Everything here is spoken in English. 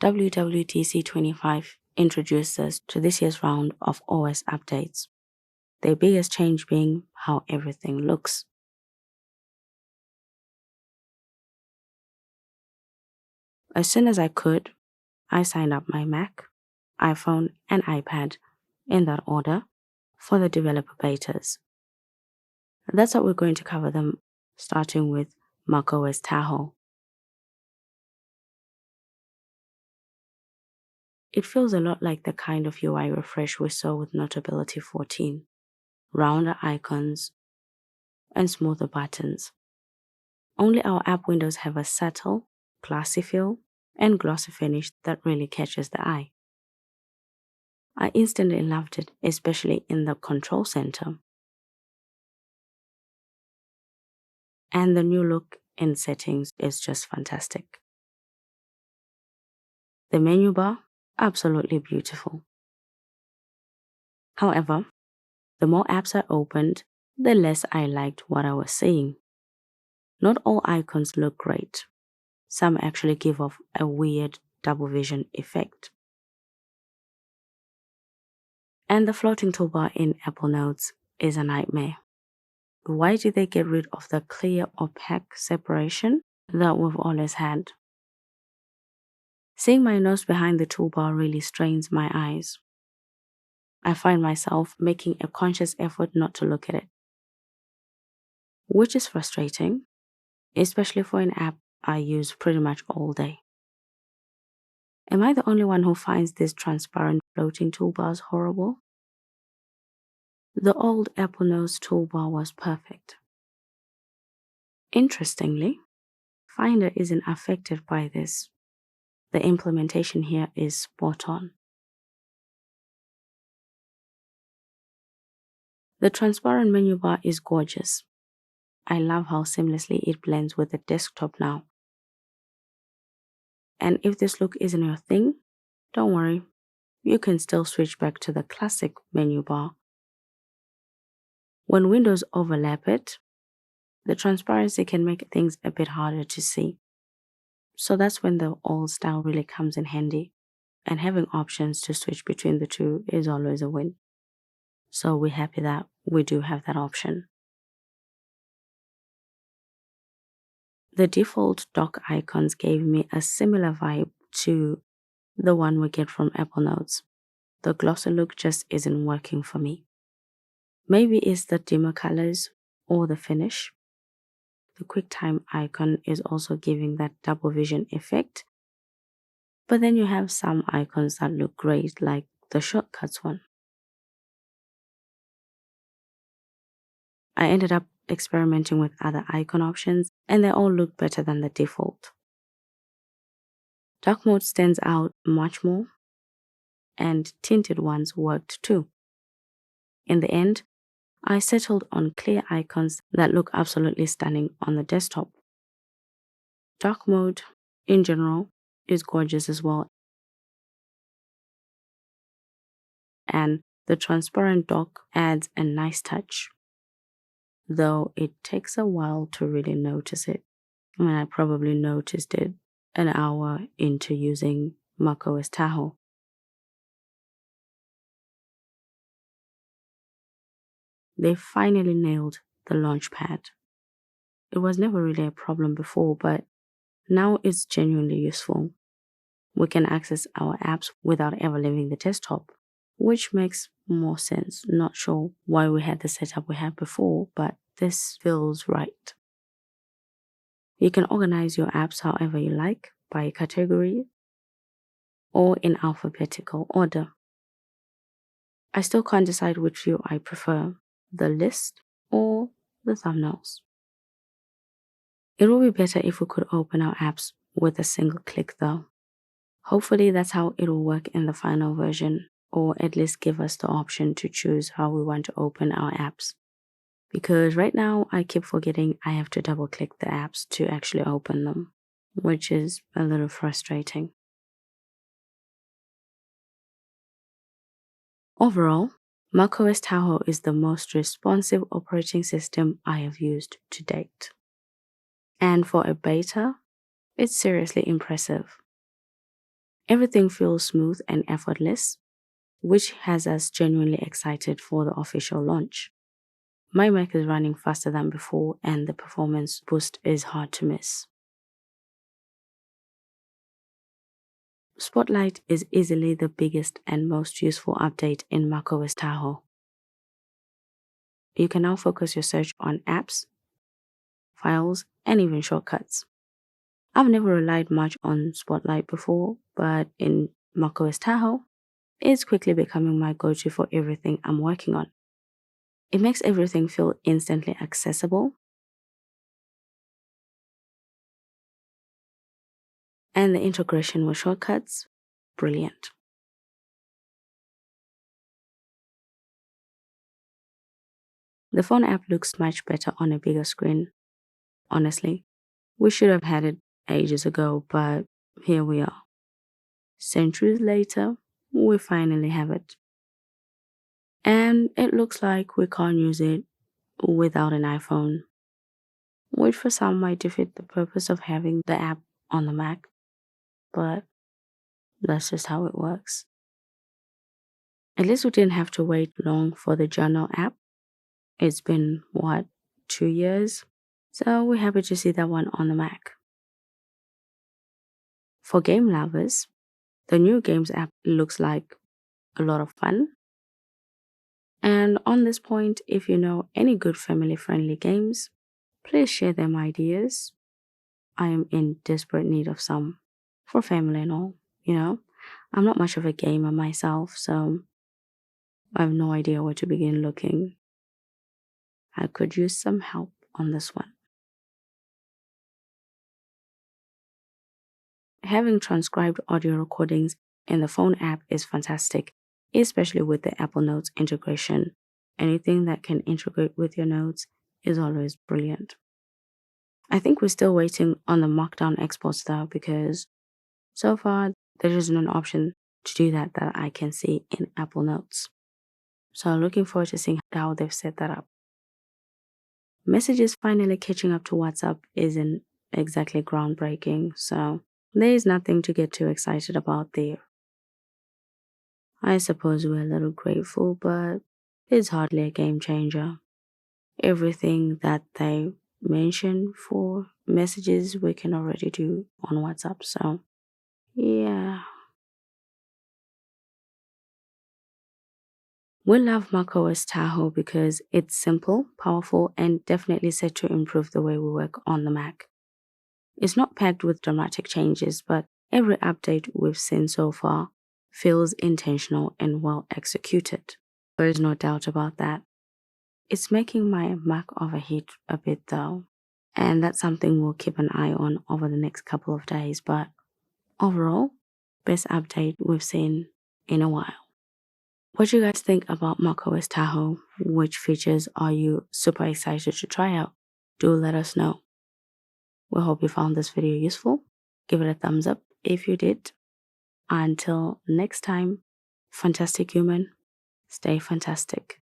WWDC 25 introduced us to this year's round of OS updates, their biggest change being how everything looks. As soon as I could, I signed up my Mac, iPhone, and iPad, in that order, for the developer betas. That's what we're going to cover them, starting with macOS Tahoe. It feels a lot like the kind of UI refresh we saw with Notability 14. Rounder icons and smoother buttons. Only our app windows have a subtle, classy feel and glossy finish that really catches the eye. I instantly loved it, especially in the control center. And the new look in settings is just fantastic. The menu bar, absolutely beautiful. However, the more apps I opened, the less I liked what I was seeing. Not all icons look great. Some actually give off a weird double vision effect. And the floating toolbar in Apple Notes is a nightmare. Why did they get rid of the clear opaque separation that we've always had? Seeing my nose behind the toolbar really strains my eyes. I find myself making a conscious effort not to look at it, which is frustrating, especially for an app I use pretty much all day. Am I the only one who finds these transparent floating toolbars horrible? The old Apple Nose toolbar was perfect. Interestingly, Finder isn't affected by this. The implementation here is spot on. The transparent menu bar is gorgeous. I love how seamlessly it blends with the desktop now. And if this look isn't your thing, don't worry, you can still switch back to the classic menu bar. When windows overlap it, the transparency can make things a bit harder to see. So that's when the old style really comes in handy, and having options to switch between the two is always a win. So we're happy that we do have that option. The default dock icons gave me a similar vibe to the one we get from Apple Notes. The glossy look just isn't working for me. Maybe it's the dimmer colors or the finish. The QuickTime icon is also giving that double vision effect. But then you have some icons that look great, like the shortcuts one. I ended up experimenting with other icon options, and they all look better than the default. Dark mode stands out much more, and tinted ones worked too. In the end, I settled on clear icons that look absolutely stunning on the desktop. Dark mode, in general, is gorgeous as well. And the transparent dock adds a nice touch, though it takes a while to really notice it. I mean, I probably noticed it an hour into using macOS Tahoe. They finally nailed the launchpad. It was never really a problem before, but now it's genuinely useful. We can access our apps without ever leaving the desktop, which makes more sense. Not sure why we had the setup we had before, but this feels right. You can organize your apps however you like, by category or in alphabetical order. I still can't decide which view I prefer, the list or the thumbnails. It would be better if we could open our apps with a single click though. Hopefully that's how it will work in the final version, or at least give us the option to choose how we want to open our apps. Because right now I keep forgetting I have to double click the apps to actually open them, which is a little frustrating. Overall, macOS Tahoe is the most responsive operating system I have used to date. And for a beta, it's seriously impressive. Everything feels smooth and effortless, which has us genuinely excited for the official launch. My Mac is running faster than before, and the performance boost is hard to miss. Spotlight is easily the biggest and most useful update in macOS Tahoe. You can now focus your search on apps, files, and even shortcuts. I've never relied much on Spotlight before, but in macOS Tahoe, it's quickly becoming my go-to for everything I'm working on. It makes everything feel instantly accessible, and the integration with shortcuts, brilliant. The phone app looks much better on a bigger screen. Honestly, we should have had it ages ago, but here we are. Centuries later, we finally have it. And it looks like we can't use it without an iPhone, which for some might defeat the purpose of having the app on the Mac, but that's just how it works. At least we didn't have to wait long for the Journal app. It's been, what, 2 years? So we're happy to see that one on the Mac. For game lovers, the new Games app looks like a lot of fun. And on this point, if you know any good family-friendly games, please share them ideas. I am in desperate need of some for family and all, you know. I'm not much of a gamer myself, so I have no idea where to begin looking. I could use some help on this one. Having transcribed audio recordings in the phone app is fantastic, especially with the Apple Notes integration. Anything that can integrate with your notes is always brilliant. I think we're still waiting on the Markdown exports though, because so far there isn't an option to do that I can see in Apple Notes. So I'm looking forward to seeing how they've set that up. Messages finally catching up to WhatsApp isn't exactly groundbreaking, so there is nothing to get too excited about there. I suppose we're a little grateful, but it's hardly a game changer. Everything that they mention for messages we can already do on WhatsApp, so yeah. We love macOS Tahoe because it's simple, powerful, and definitely set to improve the way we work on the Mac. It's not packed with dramatic changes, but every update we've seen so far feels intentional and well executed. There is no doubt about that. It's making my Mac overheat a bit though, and that's something we'll keep an eye on over the next couple of days, but overall, best update we've seen in a while. What do you guys think about macOS Tahoe? Which features are you super excited to try out? Do let us know. We hope you found this video useful. Give it a thumbs up if you did. Until next time, fantastic human, stay fantastic.